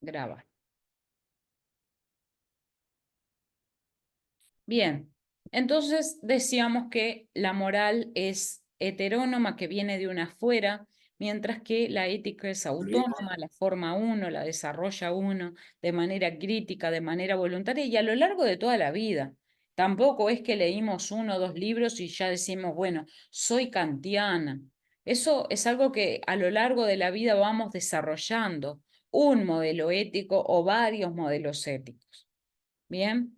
Grabar. Bien, entonces decíamos que la moral es heterónoma, que viene de una afuera, mientras que la ética es autónoma, la forma uno, la desarrolla uno de manera crítica, de manera voluntaria y a lo largo de toda la vida. Tampoco es que leímos uno o dos libros y ya decimos, bueno, soy kantiana. Eso es algo que a lo largo de la vida vamos desarrollando, un modelo ético o varios modelos éticos. Bien.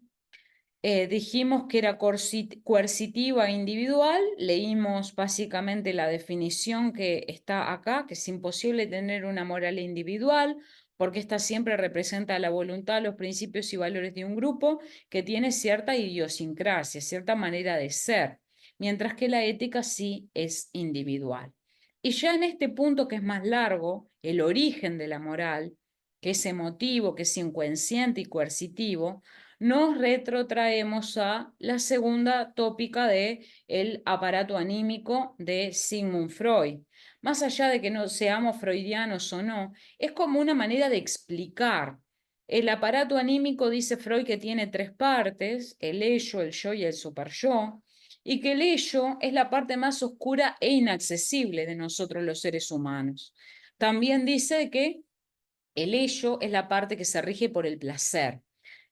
Dijimos que era coercitiva e individual, leímos básicamente la definición que está acá, que es imposible tener una moral individual, porque esta siempre representa la voluntad, los principios y valores de un grupo que tiene cierta idiosincrasia, cierta manera de ser, mientras que la ética sí es individual. Y ya en este punto que es más largo, el origen de la moral, que es emotivo, que es inconsciente y coercitivo, nos retrotraemos a la segunda tópica de el aparato anímico de Sigmund Freud. Más allá de que no seamos freudianos o no, es como una manera de explicar. El aparato anímico, dice Freud, que tiene tres partes, el ello, el yo y el superyo, y que el ello es la parte más oscura e inaccesible de nosotros los seres humanos. También dice que el ello es la parte que se rige por el placer.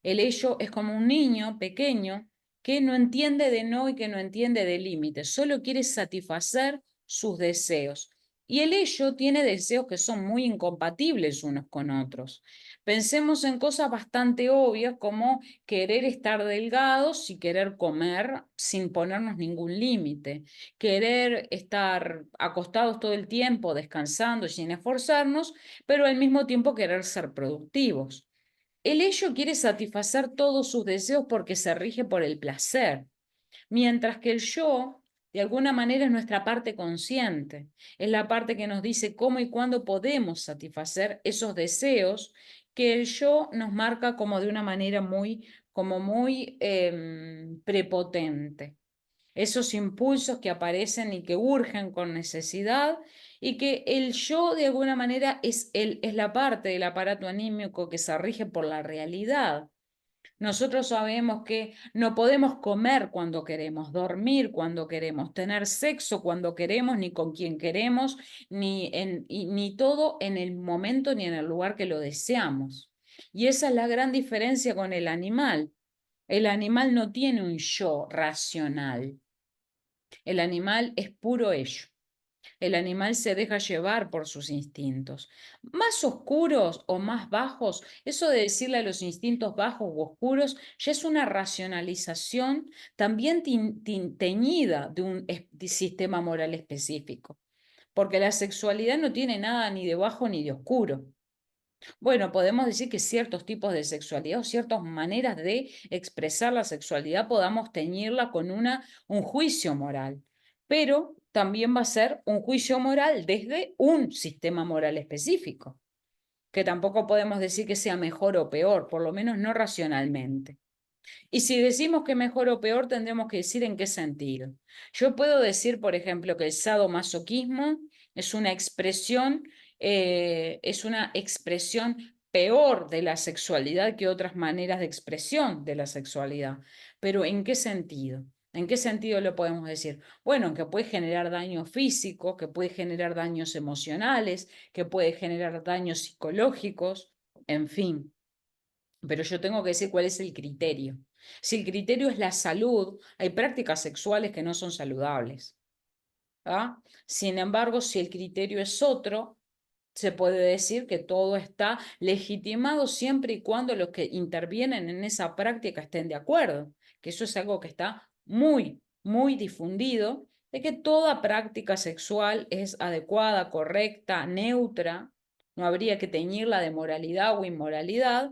El ello es como un niño pequeño que no entiende de no y que no entiende de límites, solo quiere satisfacer sus deseos. Y el ello tiene deseos que son muy incompatibles unos con otros. Pensemos en cosas bastante obvias como querer estar delgados y querer comer sin ponernos ningún límite, querer estar acostados todo el tiempo, descansando y sin esforzarnos, pero al mismo tiempo querer ser productivos. El ello quiere satisfacer todos sus deseos porque se rige por el placer, mientras que el yo, de alguna manera, es nuestra parte consciente, es la parte que nos dice cómo y cuándo podemos satisfacer esos deseos que el yo nos marca como de una manera muy prepotente, esos impulsos que aparecen y que urgen con necesidad, y que el yo de alguna manera es la parte del aparato anímico que se rige por la realidad. Nosotros sabemos que no podemos comer cuando queremos, dormir cuando queremos, tener sexo cuando queremos, ni con quien queremos, ni todo en el momento ni en el lugar que lo deseamos. Y esa es la gran diferencia con el animal. El animal no tiene un yo racional. El animal es puro ello. El animal se deja llevar por sus instintos. Más oscuros o más bajos, eso de decirle a los instintos bajos o oscuros, ya es una racionalización también teñida de un sistema moral específico. Porque la sexualidad no tiene nada ni de bajo ni de oscuro. Bueno, podemos decir que ciertos tipos de sexualidad o ciertas maneras de expresar la sexualidad podamos teñirla con un juicio moral, pero también va a ser un juicio moral desde un sistema moral específico, que tampoco podemos decir que sea mejor o peor, por lo menos no racionalmente. Y si decimos que mejor o peor, tendremos que decir en qué sentido. Yo puedo decir, por ejemplo, que el sadomasoquismo es es una expresión peor de la sexualidad que otras maneras de expresión de la sexualidad. Pero ¿en qué sentido? ¿En qué sentido lo podemos decir? Bueno, que puede generar daños físicos, que puede generar daños emocionales, que puede generar daños psicológicos, en fin. Pero yo tengo que decir cuál es el criterio. Si el criterio es la salud, hay prácticas sexuales que no son saludables. ¿Ah? Sin embargo, si el criterio es otro, se puede decir que todo está legitimado siempre y cuando los que intervienen en esa práctica estén de acuerdo, que eso es algo que está muy difundido, de que toda práctica sexual es adecuada, correcta, neutra, no habría que teñirla de moralidad o inmoralidad,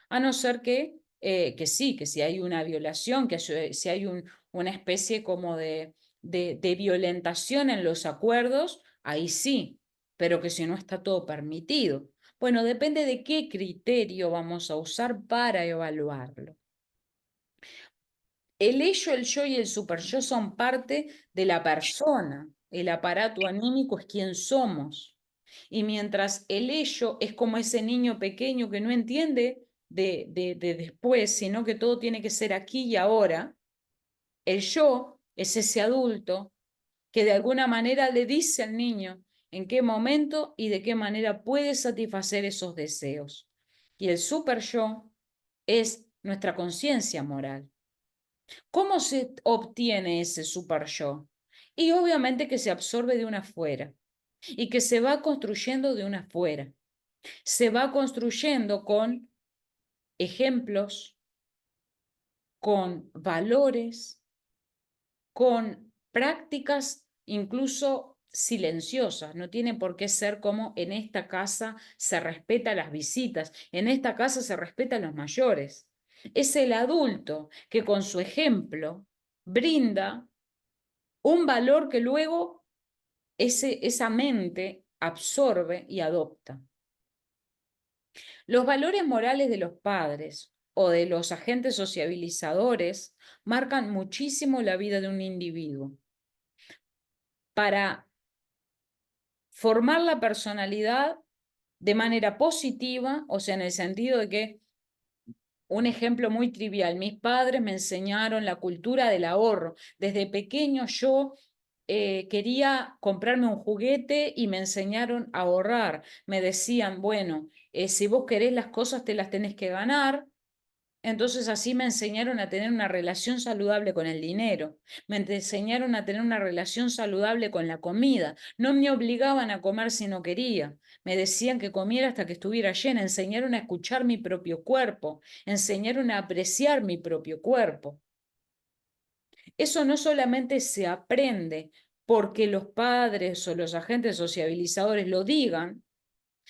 a no ser que sí, que si hay una violación, que si hay una especie como de violentación en los acuerdos, ahí sí, pero que si no está todo permitido. Bueno, depende de qué criterio vamos a usar para evaluarlo. El ello, el yo y el superyo son parte de la persona. El aparato anímico es quien somos. Y mientras el ello es como ese niño pequeño que no entiende de después, sino que todo tiene que ser aquí y ahora, el yo es ese adulto que de alguna manera le dice al niño en qué momento y de qué manera puede satisfacer esos deseos. Y el super yo es nuestra conciencia moral. ¿Cómo se obtiene ese super yo? Y obviamente que se absorbe de una afuera y que se va construyendo de una afuera. Se va construyendo con ejemplos, con valores, con prácticas incluso silenciosas. No tiene por qué ser como en esta casa se respeta las visitas, en esta casa se respeta a los mayores. Es el adulto que con su ejemplo brinda un valor que luego esa mente absorbe y adopta. Los valores morales de los padres o de los agentes sociabilizadores marcan muchísimo la vida de un individuo. Para formar la personalidad de manera positiva, o sea, en el sentido de que, un ejemplo muy trivial, mis padres me enseñaron la cultura del ahorro. Desde pequeño yo quería comprarme un juguete y me enseñaron a ahorrar. Me decían, bueno, si vos querés las cosas te las tenés que ganar. Entonces así me enseñaron a tener una relación saludable con el dinero, me enseñaron a tener una relación saludable con la comida, no me obligaban a comer si no quería, me decían que comiera hasta que estuviera llena, enseñaron a escuchar mi propio cuerpo, enseñaron a apreciar mi propio cuerpo. Eso no solamente se aprende porque los padres o los agentes sociabilizadores lo digan,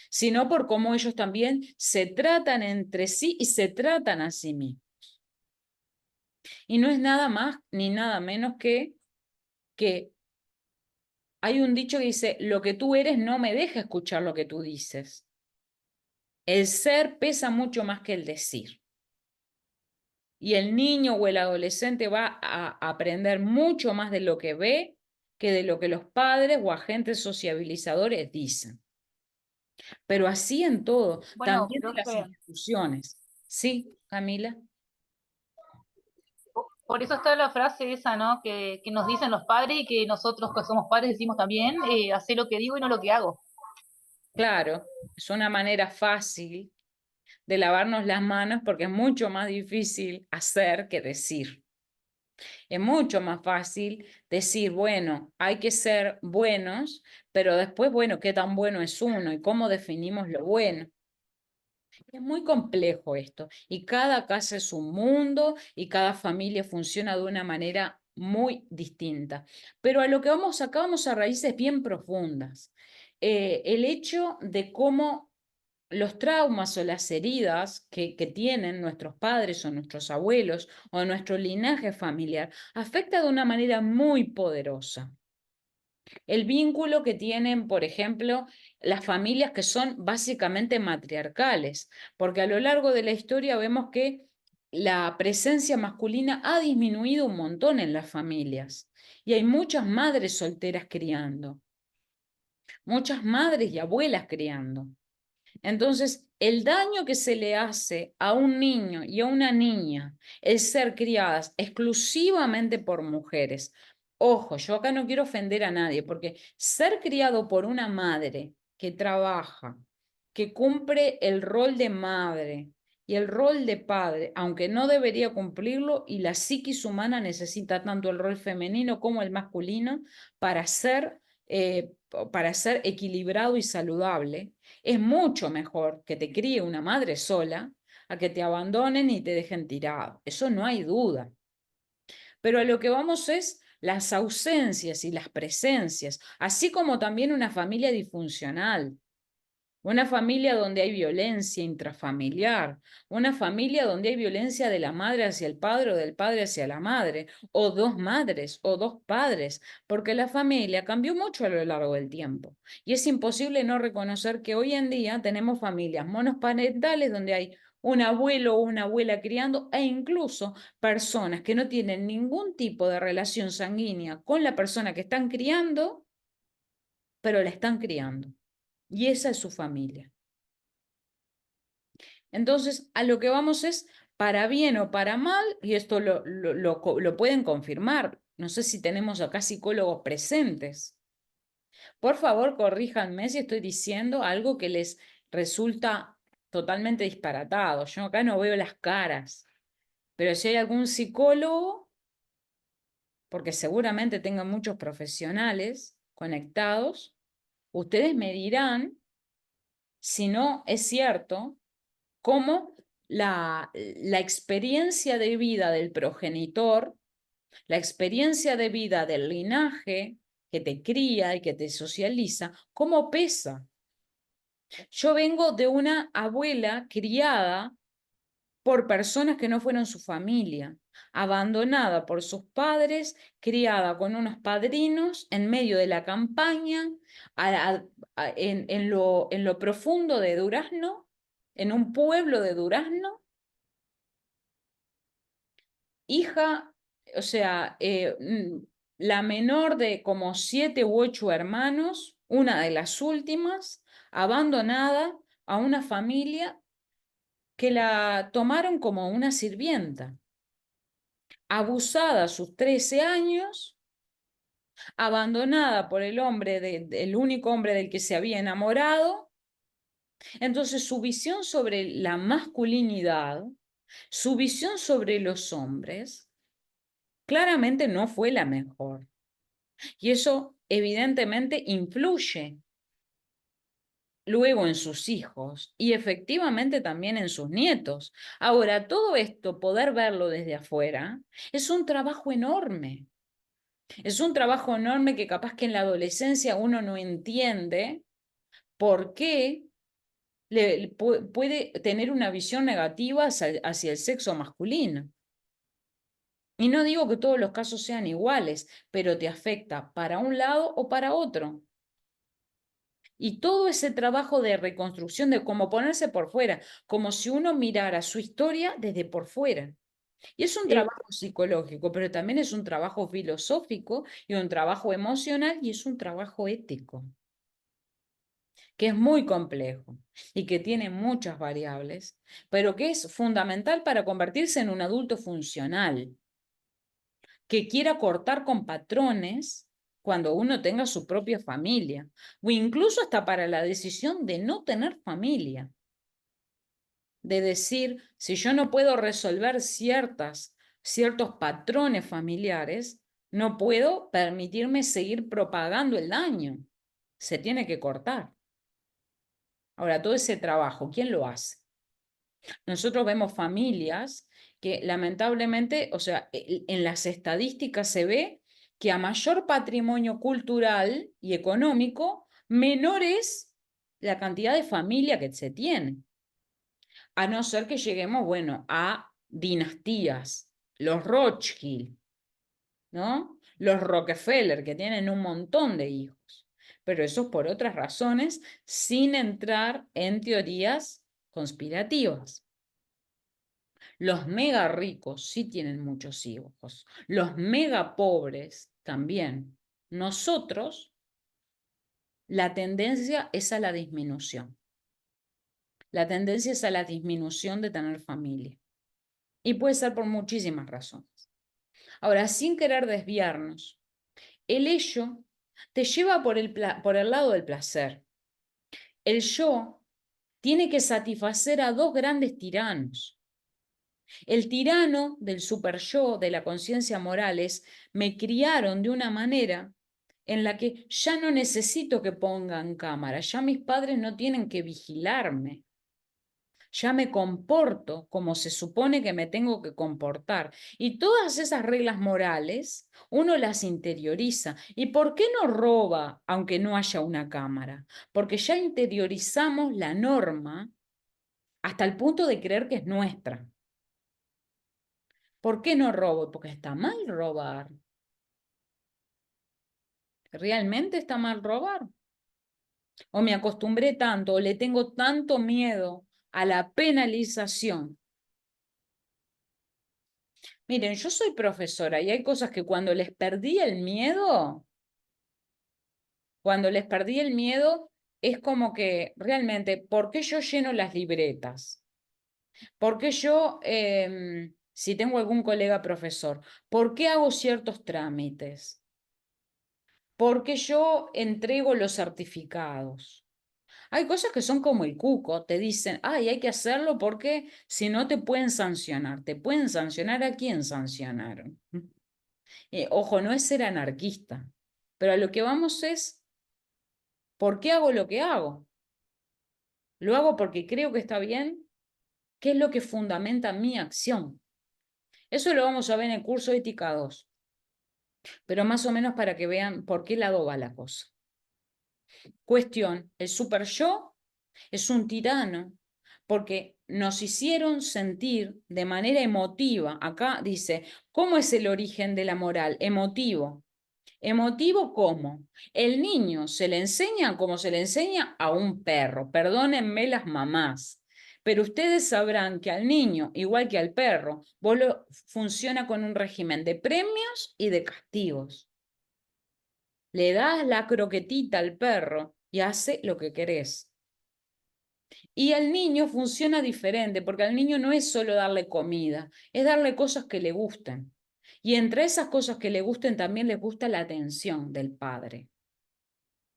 sino por cómo ellos también se tratan entre sí y se tratan a sí mismos. Y no es nada más ni nada menos que hay un dicho que dice, lo que tú eres no me deja escuchar lo que tú dices. El ser pesa mucho más que el decir. Y el niño o el adolescente va a aprender mucho más de lo que ve que de lo que los padres o agentes sociabilizadores dicen. Pero así en todo, Bueno, también de las profe, instituciones. ¿Sí, Camila? por eso está la frase esa, ¿no? Que nos dicen los padres y que nosotros que somos padres decimos también, hacer lo que digo y no lo que hago. Claro, es una manera fácil de lavarnos las manos porque es mucho más difícil hacer que decir. Es mucho más fácil decir, bueno, hay que ser buenos, pero después, bueno, ¿qué tan bueno es uno y cómo definimos lo bueno? Es muy complejo esto y cada casa es un mundo y cada familia funciona de una manera muy distinta. Pero a lo que vamos acá vamos a raíces bien profundas. El hecho de cómo los traumas o las heridas que tienen nuestros padres o nuestros abuelos o nuestro linaje familiar afecta de una manera muy poderosa. El vínculo que tienen, por ejemplo, las familias que son básicamente matriarcales, porque a lo largo de la historia vemos que la presencia masculina ha disminuido un montón en las familias y hay muchas madres solteras criando, muchas madres y abuelas criando. Entonces, el daño que se le hace a un niño y a una niña el ser criadas exclusivamente por mujeres. Ojo, yo acá no quiero ofender a nadie, porque ser criado por una madre que trabaja, que cumple el rol de madre y el rol de padre, aunque no debería cumplirlo, y la psiquis humana necesita tanto el rol femenino como el masculino para eh, para ser equilibrado y saludable, es mucho mejor que te críe una madre sola a que te abandonen y te dejen tirado. Eso no hay duda. Pero a lo que vamos es las ausencias y las presencias, así como también una familia disfuncional. Una familia donde hay violencia intrafamiliar, una familia donde hay violencia de la madre hacia el padre o del padre hacia la madre, o dos madres o dos padres, porque la familia cambió mucho a lo largo del tiempo. Y es imposible no reconocer que hoy en día tenemos familias monoparentales donde hay un abuelo o una abuela criando e incluso personas que no tienen ningún tipo de relación sanguínea con la persona que están criando, pero la están criando. y esa es su familia. Entonces, a lo que vamos es, para bien o para mal, y esto lo pueden confirmar, no sé si tenemos acá psicólogos presentes. Por favor, corríjanme si estoy diciendo algo que les resulta totalmente disparatado. Yo acá no veo las caras, pero si hay algún psicólogo, porque seguramente tengan muchos profesionales conectados, ustedes me dirán si no es cierto cómo la experiencia de vida del progenitor, la experiencia de vida del linaje que te cría y que te socializa, cómo pesa. Yo vengo de una abuela criada por personas que no fueron su familia, abandonada por sus padres, criada con unos padrinos en medio de la campaña, en lo profundo de Durazno, en un pueblo de Durazno, hija, o sea, la menor de como 7 u 8 hermanos, una de las últimas, abandonada a una familia que la tomaron como una sirvienta, abusada a sus 13 años, abandonada por el hombre, el único hombre del que se había enamorado. Entonces su visión sobre la masculinidad, su visión sobre los hombres, claramente no fue la mejor. Y eso evidentemente influye luego en sus hijos y efectivamente también en sus nietos. Ahora, todo esto, poder verlo desde afuera, es un trabajo enorme. Es un trabajo enorme que capaz que en la adolescencia uno no entiende por qué puede tener una visión negativa hacia el sexo masculino. Y no digo que todos los casos sean iguales, pero te afecta para un lado o para otro. Y todo ese trabajo de reconstrucción, de cómo ponerse por fuera, como si uno mirara su historia desde por fuera. Y es un Sí. trabajo psicológico, pero también es un trabajo filosófico y un trabajo emocional y es un trabajo ético, que es muy complejo y que tiene muchas variables, pero que es fundamental para convertirse en un adulto funcional, que quiera cortar con patrones cuando uno tenga su propia familia, o incluso hasta para la decisión de no tener familia, de decir, si yo no puedo resolver ciertos patrones familiares, no puedo permitirme seguir propagando el daño. Se tiene que cortar. Ahora, todo ese trabajo, ¿quién lo hace? Nosotros vemos familias que lamentablemente, o sea, en las estadísticas se ve que a mayor patrimonio cultural y económico, menor es la cantidad de familia que se tiene. A no ser que lleguemos, bueno, a dinastías, los Rothschild, ¿no? Los Rockefeller, que tienen un montón de hijos. Pero eso es por otras razones, sin entrar en teorías conspirativas. Los mega ricos sí tienen muchos hijos. Los mega pobres también. Nosotros, la tendencia es a la disminución. La tendencia es a la disminución de tener familia. Y puede ser por muchísimas razones. Ahora, sin querer desviarnos, el ello te lleva por el lado del placer. El yo tiene que satisfacer a dos grandes tiranos. El tirano del super yo, de la conciencia moral, es: me criaron de una manera en la que ya no necesito que pongan cámara, ya mis padres no tienen que vigilarme, ya me comporto como se supone que me tengo que comportar. Y todas esas reglas morales uno las interioriza. ¿Y por qué no roba aunque no haya una cámara? Porque ya interiorizamos la norma hasta el punto de creer que es nuestra. ¿Por qué no robo? Porque está mal robar. ¿Realmente está mal robar? O me acostumbré tanto, o le tengo tanto miedo a la penalización. Miren, yo soy profesora y hay cosas que cuando les perdí el miedo, es como que realmente, ¿por qué yo lleno las libretas? ¿Por qué yo, si tengo algún colega profesor, por qué hago ciertos trámites? ¿Por qué yo entrego los certificados? Hay cosas que son como el cuco, te dicen, ay, hay que hacerlo porque si no te pueden sancionar. ¿Te pueden sancionar? ¿A quién sancionaron? Ojo, no es ser anarquista, pero a lo que vamos es, ¿por qué hago lo que hago? ¿Lo hago porque creo que está bien? ¿Qué es lo que fundamenta mi acción? Eso lo vamos a ver en el curso Ética 2, pero más o menos para que vean por qué lado va la cosa. Cuestión, el super yo es un tirano porque nos hicieron sentir de manera emotiva. Acá dice, ¿cómo es el origen de la moral? Emotivo. ¿Emotivo cómo? El niño se le enseña como se le enseña a un perro. Perdónenme las mamás. Pero ustedes sabrán que al niño, igual que al perro, funciona con un régimen de premios y de castigos. Le das la croquetita al perro y hace lo que querés. Y al niño funciona diferente, porque al niño no es solo darle comida, es darle cosas que le gusten. Y entre esas cosas que le gusten también les gusta la atención del padre.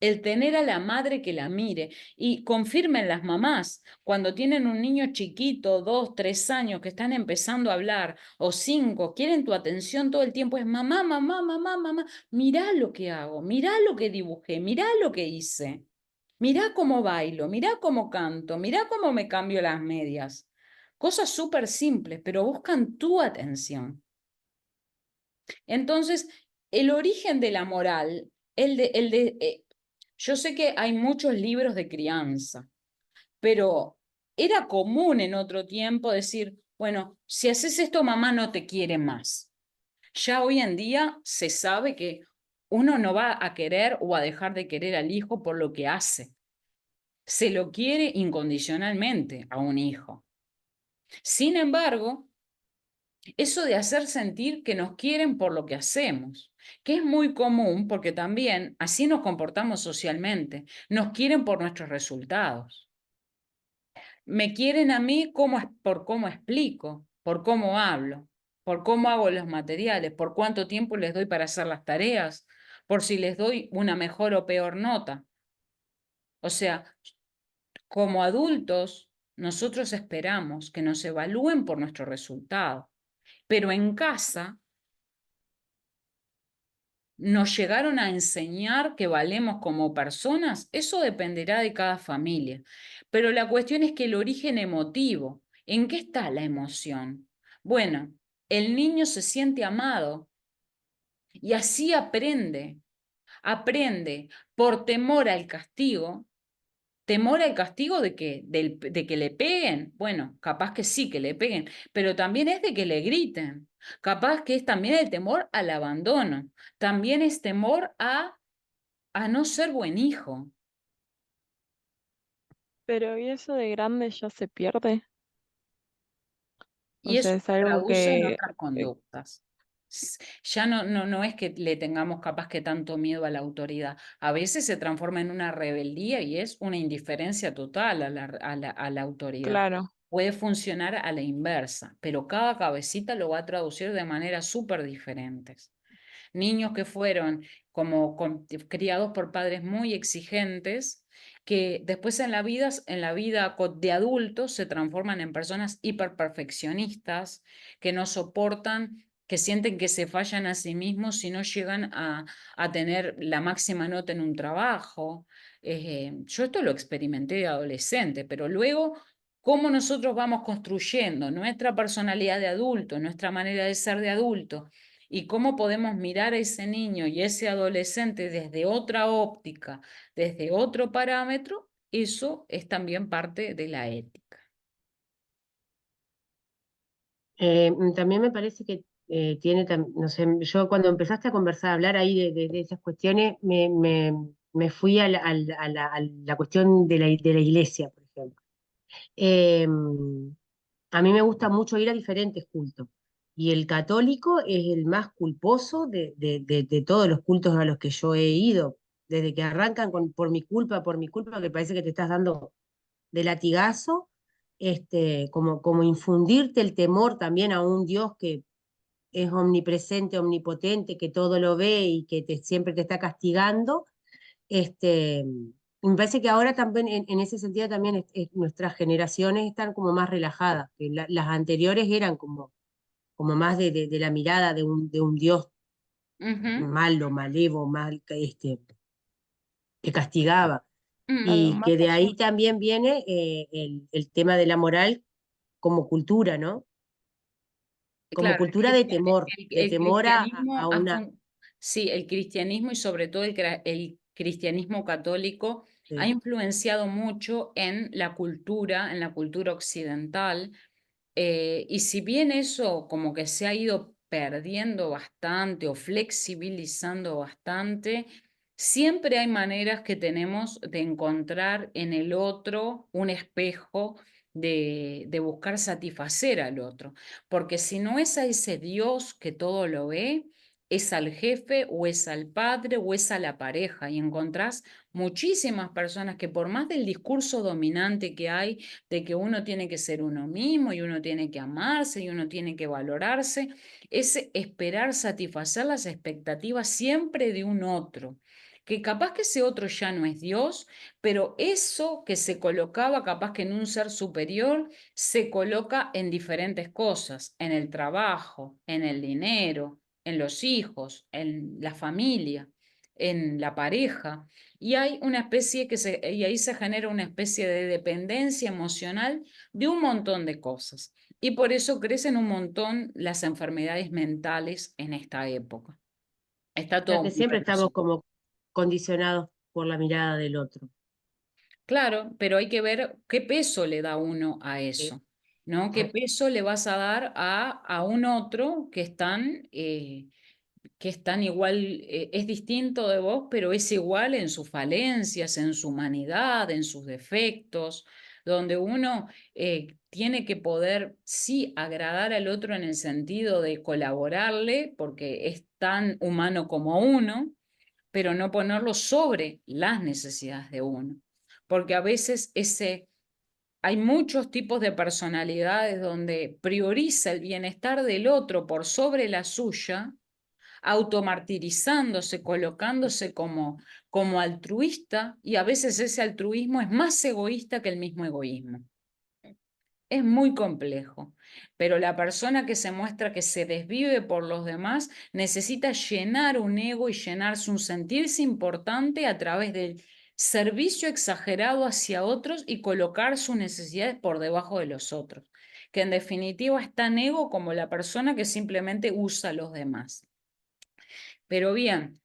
El tener a la madre que la mire. Y confirmen las mamás, cuando tienen un niño chiquito, 2, 3 años, que están empezando a hablar, o 5, quieren tu atención todo el tiempo, es mamá, mamá, mamá, mamá, mirá lo que hago, mirá lo que dibujé, mirá lo que hice. Mirá cómo bailo, mirá cómo canto, mirá cómo me cambio las medias. Cosas súper simples, pero buscan tu atención. Entonces, el origen de la moral, yo sé que hay muchos libros de crianza, pero era común en otro tiempo decir, bueno, si haces esto, mamá no te quiere más. Ya hoy en día se sabe que uno no va a querer o a dejar de querer al hijo por lo que hace. Se lo quiere incondicionalmente a un hijo. Sin embargo, eso de hacer sentir que nos quieren por lo que hacemos, que es muy común porque también así nos comportamos socialmente, nos quieren por nuestros resultados. Me quieren a mí por cómo explico, por cómo hablo, por cómo hago los materiales, por cuánto tiempo les doy para hacer las tareas, por si les doy una mejor o peor nota. O sea, como adultos, nosotros esperamos que nos evalúen por nuestro resultado, pero en casa nos llegaron a enseñar que valemos como personas, eso dependerá de cada familia. Pero la cuestión es que el origen emotivo, ¿en qué está la emoción? Bueno, el niño se siente amado y así aprende por temor al castigo. ¿Temor al castigo de que, de que le peguen? Bueno, capaz que sí, que le peguen, pero también es de que le griten. Capaz que es también el temor al abandono. También es temor a no ser buen hijo. Pero ¿y eso de grande ya se pierde? O Y sea, eso es se algo traduce en que, otras eh, conductas. Ya no es que le tengamos capaz que tanto miedo a la autoridad. A veces se transforma en una rebeldía y es una indiferencia total a la autoridad. claro, Puede funcionar a la inversa, pero cada cabecita lo va a traducir de maneras súper diferentes. Niños que fueron criados por padres muy exigentes, que después en la vida de adultos se transforman en personas hiperperfeccionistas, que no soportan, que sienten que se fallan a sí mismos si no llegan a tener la máxima nota en un trabajo. Yo esto lo experimenté de adolescente, pero luego cómo nosotros vamos construyendo nuestra personalidad de adulto, nuestra manera de ser de adulto, y cómo podemos mirar a ese niño y ese adolescente desde otra óptica, desde otro parámetro, eso es también parte de la ética. También me parece que no sé, yo cuando empezaste a conversar, a hablar ahí de esas cuestiones, me fui a la cuestión de la iglesia, por ejemplo. Eh, a mí me gusta mucho ir a diferentes cultos, y el católico es el más culposo de todos los cultos a los que yo he ido. desde que arrancan con por mi culpa, que parece que te estás dando de latigazo, como infundirte el temor también a un Dios que es omnipresente, omnipotente, que todo lo ve y que siempre te está castigando. Me parece que ahora también, en ese sentido, también nuestras generaciones están como más relajadas, que las anteriores eran como más de la mirada de un Dios Ujú. malo, malevo, mal, que castigaba. Mm. Y que de ahí también viene el tema de la moral como cultura, ¿no? Como Claro, cultura de el temor cristianismo, a una... sí, el cristianismo y sobre todo el cristianismo católico ha Sí, influenciado mucho en la cultura occidental, y si bien eso como que se ha ido perdiendo bastante o flexibilizando bastante, siempre hay maneras que tenemos de encontrar en el otro un espejo de buscar satisfacer al otro. Porque si no es a ese Dios que todo lo ve, es al jefe o es al padre o es a la pareja. Y encontrás muchísimas personas que por más del discurso dominante que hay, de que uno tiene que ser uno mismo y uno tiene que amarse y uno tiene que valorarse, es esperar satisfacer las expectativas siempre de un otro, que capaz que ese otro ya no es Dios, pero eso que se colocaba capaz que en un ser superior, se coloca en diferentes cosas, en el trabajo, en el dinero, en los hijos, en la familia, en la pareja. Y hay una especie y ahí se genera una especie de dependencia emocional de un montón de cosas. Y por eso crecen un montón las enfermedades mentales en esta época. Está ya todo que muy siempre estamos relacionado. como condicionados por la mirada del otro. Claro, pero hay que ver qué peso le da uno a ¿Sí? eso, ¿no? ¿Qué peso le vas a dar a un otro que están igual, es distinto de vos, pero es igual en sus falencias, en su humanidad, en sus defectos, donde uno tiene que poder, sí, agradar al otro en el sentido de colaborarle, porque es tan humano como uno, pero no ponerlo sobre las necesidades de uno. Porque a veces hay muchos tipos de personalidades donde prioriza el bienestar del otro por sobre la suya, automartirizándose, colocándose como altruista, y a veces ese altruismo es más egoísta que el mismo egoísmo. Es muy complejo, pero la persona que se muestra que se desvive por los demás necesita llenar un ego y llenarse un sentirse importante a través del servicio exagerado hacia otros y colocar sus necesidades por debajo de los otros, que en definitiva es tan ego como la persona que simplemente usa a los demás. Pero bien,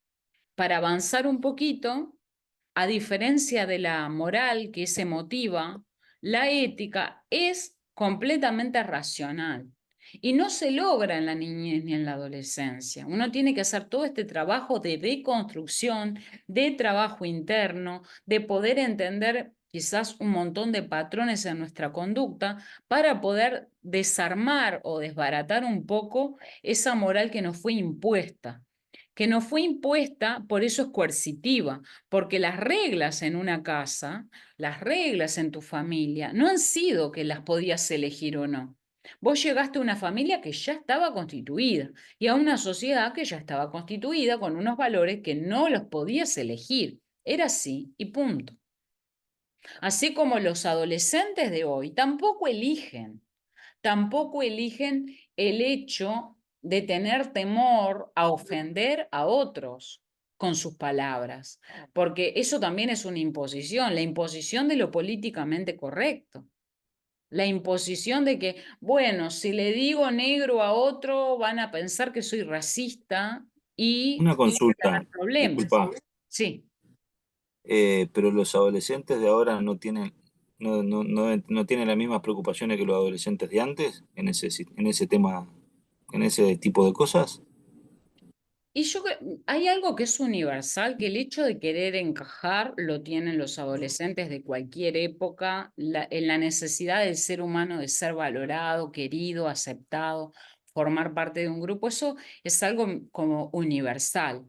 para avanzar un poquito, a diferencia de la moral que es emotiva, la ética es completamente racional y no se logra en la niñez ni en la adolescencia. Uno tiene que hacer todo este trabajo de deconstrucción, de trabajo interno, de poder entender quizás un montón de patrones en nuestra conducta para poder desarmar o desbaratar un poco esa moral que nos fue impuesta, por eso es coercitiva, porque las reglas en una casa, las reglas en tu familia, no han sido que las podías elegir o no. Vos llegaste a una familia que ya estaba constituida y a una sociedad que ya estaba constituida con unos valores que no los podías elegir. Era así y punto. Así como los adolescentes de hoy tampoco eligen el hecho de tener temor a ofender a otros con sus palabras, porque eso también es una imposición, la imposición de lo políticamente correcto, la imposición de que, bueno, si le digo negro a otro, van a pensar que soy racista y Una voy a consulta, tener problemas. disculpa, Sí. pero los adolescentes de ahora no tienen las mismas preocupaciones que los adolescentes de antes en ese tema, en ese tipo de cosas. Y hay algo que es universal, que el hecho de querer encajar lo tienen los adolescentes de cualquier época, en la necesidad del ser humano de ser valorado, querido, aceptado, formar parte de un grupo, eso es algo como universal.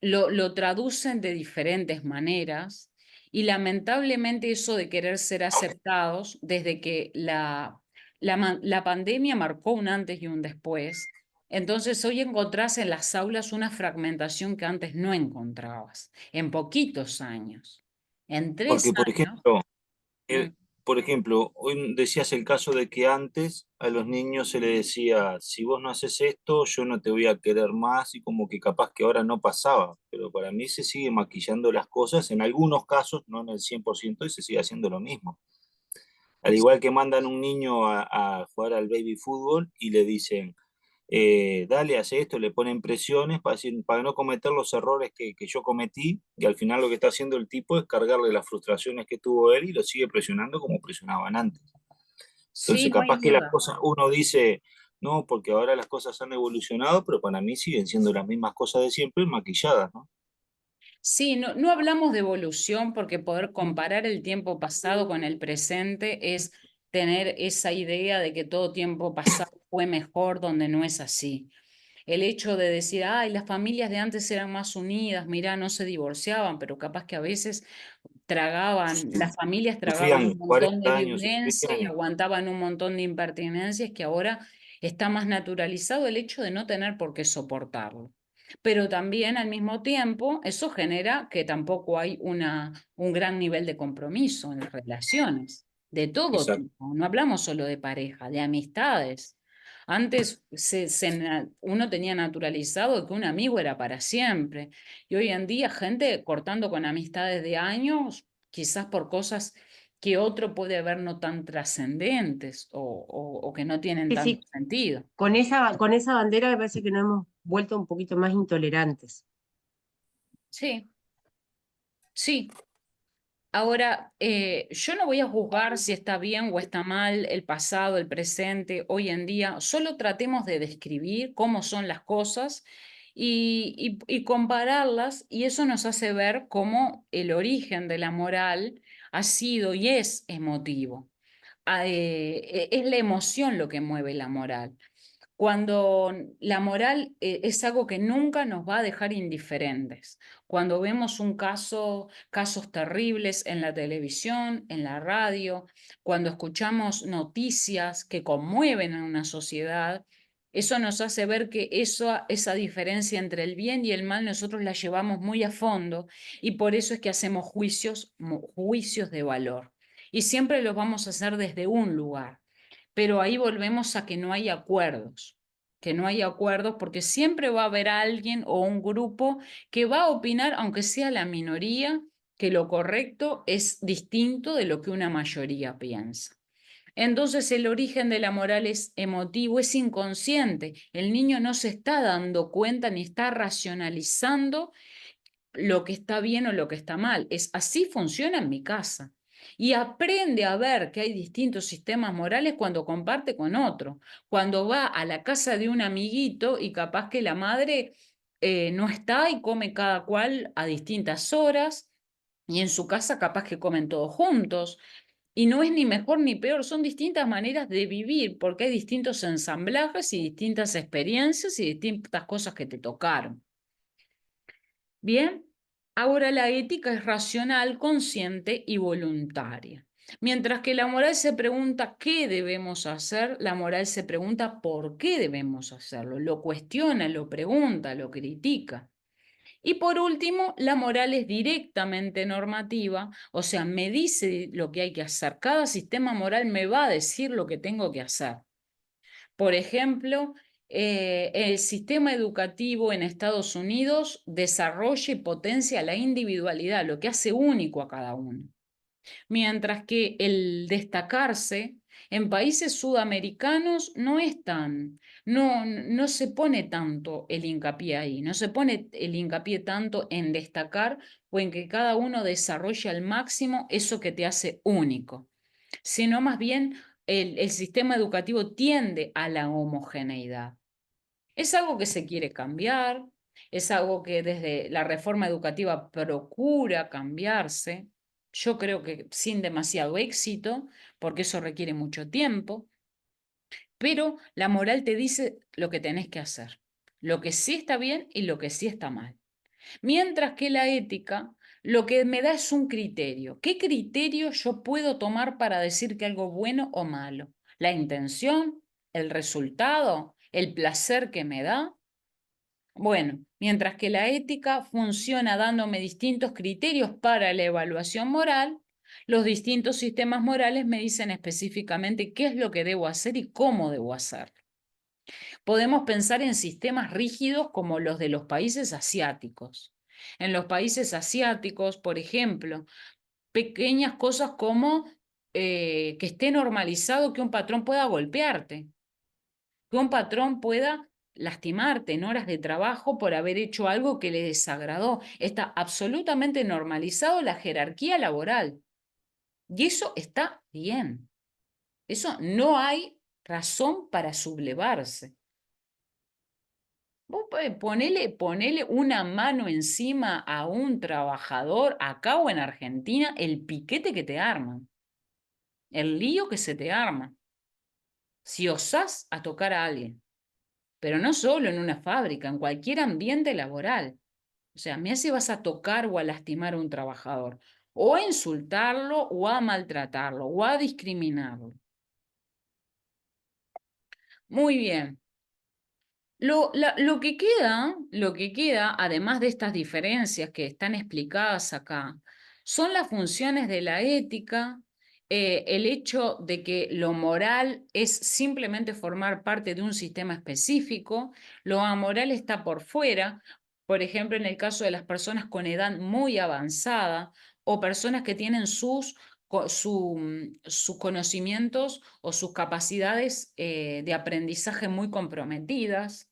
lo traducen de diferentes maneras y lamentablemente eso de querer ser aceptados desde que la pandemia marcó un antes y un después. Entonces hoy encontrás en las aulas una fragmentación que antes no encontrabas, en poquitos años, en 3 Porque, por años. ejemplo, mm, eh, hoy decías el caso de que antes a los niños se les decía, si vos no haces esto, yo no te voy a querer más, y como que capaz que ahora no pasaba, pero para mí se sigue maquillando las cosas, en algunos casos, no en el 100%, y se sigue haciendo lo mismo. Al igual que mandan un niño a jugar al baby fútbol y le dicen, dale, hace esto, le ponen presiones para no cometer los errores que yo cometí, y al final lo que está haciendo el tipo es cargarle las frustraciones que tuvo él y lo sigue presionando como presionaban antes. Sí, Entonces, no hay capaz que las duda. cosas, uno dice, no, porque ahora las cosas han evolucionado, pero para mí siguen siendo las mismas cosas de siempre, maquilladas, ¿no? Sí, no hablamos de evolución porque poder comparar el tiempo pasado con el presente es tener esa idea de que todo tiempo pasado fue mejor donde no es así. El hecho de decir, ay, las familias de antes eran más unidas, mirá, no se divorciaban, pero capaz que a veces las familias tragaban Sufrían un montón de 40 años, 50 violencia y años. aguantaban un montón de impertinencias que ahora está más naturalizado el hecho de no tener por qué soportarlo. Pero también al mismo tiempo eso genera que tampoco hay un gran nivel de compromiso en las relaciones, de todo Exacto. tipo. No hablamos solo de pareja, de amistades. Antes uno tenía naturalizado que un amigo era para siempre. Y hoy en día gente cortando con amistades de años, quizás por cosas que otro puede ver no tan trascendentes o que no tienen Sí, tanto sí, sentido. con esa bandera me parece que nos hemos vuelto un poquito más intolerantes. Sí, sí. Ahora, yo no voy a juzgar si está bien o está mal el pasado, el presente, hoy en día. Solo tratemos de describir cómo son las cosas y compararlas, y eso nos hace ver cómo el origen de la moral ha sido y es emotivo. Es la emoción lo que mueve la moral. Cuando la moral es algo que nunca nos va a dejar indiferentes. Cuando vemos casos terribles en la televisión, en la radio, cuando escuchamos noticias que conmueven a una sociedad, eso nos hace ver que esa diferencia entre el bien y el mal nosotros la llevamos muy a fondo y por eso es que hacemos juicios de valor. Y siempre los vamos a hacer desde un lugar, pero ahí volvemos a que no hay acuerdos porque siempre va a haber alguien o un grupo que va a opinar, aunque sea la minoría, que lo correcto es distinto de lo que una mayoría piensa. Entonces el origen de la moral es emotivo, es inconsciente. El niño no se está dando cuenta ni está racionalizando lo que está bien o lo que está mal. Es así funciona en mi casa. Y aprende a ver que hay distintos sistemas morales cuando comparte con otro, cuando va a la casa de un amiguito y capaz que la madre no está y come cada cual a distintas horas, y en su casa capaz que comen todos juntos. Y no es ni mejor ni peor, son distintas maneras de vivir, porque hay distintos ensamblajes y distintas experiencias y distintas cosas que te tocaron. Bien, ahora la ética es racional, consciente y voluntaria. Mientras que la moral se pregunta qué debemos hacer, la moral se pregunta por qué debemos hacerlo, lo cuestiona, lo pregunta, lo critica. Y por último, la moral es directamente normativa, o sea, me dice lo que hay que hacer. Cada sistema moral me va a decir lo que tengo que hacer. Por ejemplo, el sistema educativo en Estados Unidos desarrolla y potencia la individualidad, lo que hace único a cada uno. Mientras que el destacarse en países sudamericanos no se pone tanto el hincapié ahí, no se pone el hincapié tanto en destacar o en que cada uno desarrolle al máximo eso que te hace único, sino más bien el sistema educativo tiende a la homogeneidad. Es algo que se quiere cambiar, es algo que desde la reforma educativa procura cambiarse. Yo creo que sin demasiado éxito, porque eso requiere mucho tiempo, pero la moral te dice lo que tenés que hacer, lo que sí está bien y lo que sí está mal. Mientras que la ética lo que me da es un criterio. ¿Qué criterio yo puedo tomar para decir que algo bueno o malo? ¿La intención? ¿El resultado? ¿El placer que me da? Bueno, mientras que la ética funciona dándome distintos criterios para la evaluación moral, los distintos sistemas morales me dicen específicamente qué es lo que debo hacer y cómo debo hacerlo. Podemos pensar en sistemas rígidos como los de los países asiáticos. En los países asiáticos, por ejemplo, pequeñas cosas como que esté normalizado que un patrón pueda golpearte, que un patrón pueda lastimarte en horas de trabajo por haber hecho algo que le desagradó. Está absolutamente normalizado la jerarquía laboral. Y eso está bien. Eso no hay razón para sublevarse. Vos ponele una mano encima a un trabajador acá o en Argentina, el piquete que te arman, el lío que se te arma. Si osás a tocar a alguien, pero no solo en una fábrica, en cualquier ambiente laboral. O sea, me hace vas a tocar o a lastimar a un trabajador, o a insultarlo, o a maltratarlo, o a discriminarlo. Muy bien. Lo que queda, además de estas diferencias que están explicadas acá, son las funciones de la ética, el hecho de que lo moral es simplemente formar parte de un sistema específico, lo amoral está por fuera, por ejemplo, en el caso de las personas con edad muy avanzada o personas que tienen sus conocimientos o sus capacidades de aprendizaje muy comprometidas,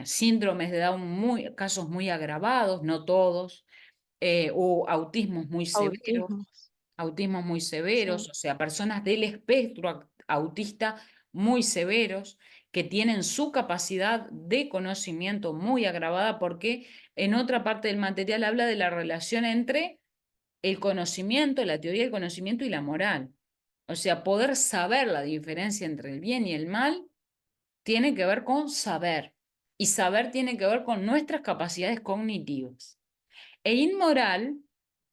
síndromes de Down, casos muy agravados, no todos, o autismos muy severos, Autismos. Sí. o sea, personas del espectro autista muy severos que tienen su capacidad de conocimiento muy agravada porque en otra parte del material habla de la relación entre el conocimiento, la teoría del conocimiento y la moral. O sea, poder saber la diferencia entre el bien y el mal tiene que ver con saber. Y saber tiene que ver con nuestras capacidades cognitivas. E inmoral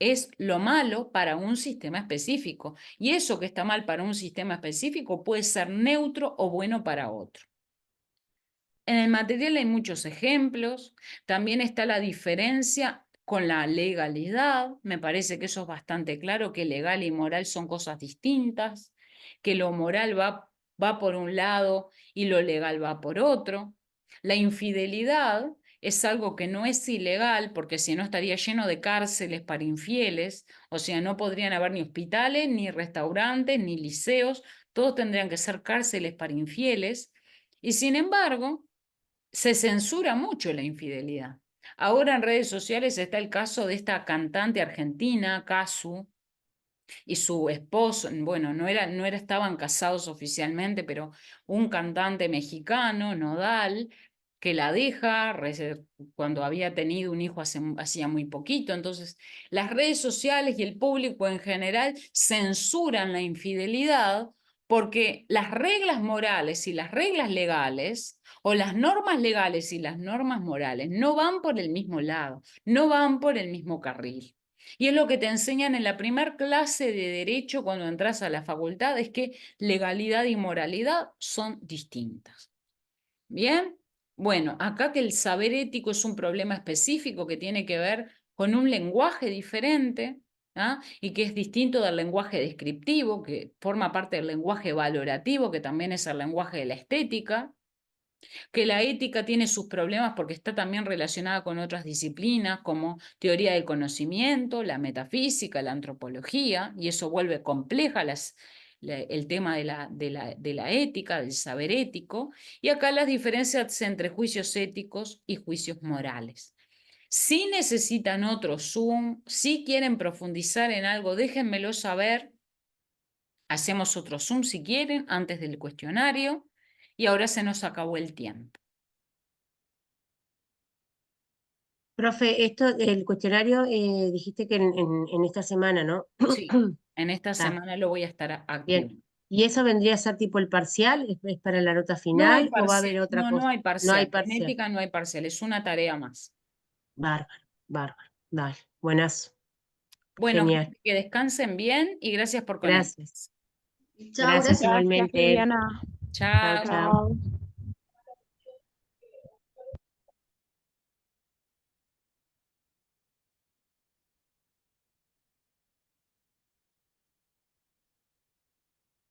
es lo malo para un sistema específico. Y eso que está mal para un sistema específico puede ser neutro o bueno para otro. En el material hay muchos ejemplos. También está la diferencia con la legalidad. Me parece que eso es bastante claro, que legal y moral son cosas distintas, que lo moral va por un lado y lo legal va por otro. La infidelidad es algo que no es ilegal, porque si no estaría lleno de cárceles para infieles, o sea, no podrían haber ni hospitales, ni restaurantes, ni liceos, todos tendrían que ser cárceles para infieles. Y sin embargo, se censura mucho la infidelidad. Ahora en redes sociales está el caso de esta cantante argentina, Casu, y su esposo, bueno, no estaban casados oficialmente, pero un cantante mexicano, Nodal, que la deja cuando había tenido un hijo hacía muy poquito. Entonces, las redes sociales y el público en general censuran la infidelidad porque las reglas morales y las reglas legales, o las normas legales y las normas morales, no van por el mismo lado, no van por el mismo carril. Y es lo que te enseñan en la primer clase de Derecho cuando entras a la facultad, es que legalidad y moralidad son distintas. ¿Bien? Bueno, acá que el saber ético es un problema específico que tiene que ver con un lenguaje diferente, ¿ah? Y que es distinto del lenguaje descriptivo, que forma parte del lenguaje valorativo, que también es el lenguaje de la estética, que la ética tiene sus problemas porque está también relacionada con otras disciplinas como teoría del conocimiento, la metafísica, la antropología, y eso vuelve compleja el tema de la ética, del saber ético, y acá las diferencias entre juicios éticos y juicios morales. Si necesitan otro Zoom, si quieren profundizar en algo, déjenmelo saber. Hacemos otro Zoom si quieren, antes del cuestionario. Y ahora se nos acabó el tiempo. Profe, el cuestionario dijiste que en esta semana, ¿no? Sí, en esta Está semana lo voy a estar activo. bien. ¿Y eso vendría a ser tipo el parcial? ¿Es para la nota No hay final o va a parcial, haber otra no cosa? hay No hay parcial. En parcial. ética no hay parcial, es una tarea más. Bárbaro, bárbaro. Dale, buenazo. Bueno, Genial. que descansen bien y gracias por Gracias. conectarse. Chao, Gracias gracias. Gracias, igualmente. Liliana. Chao. Chao, chao. Chao.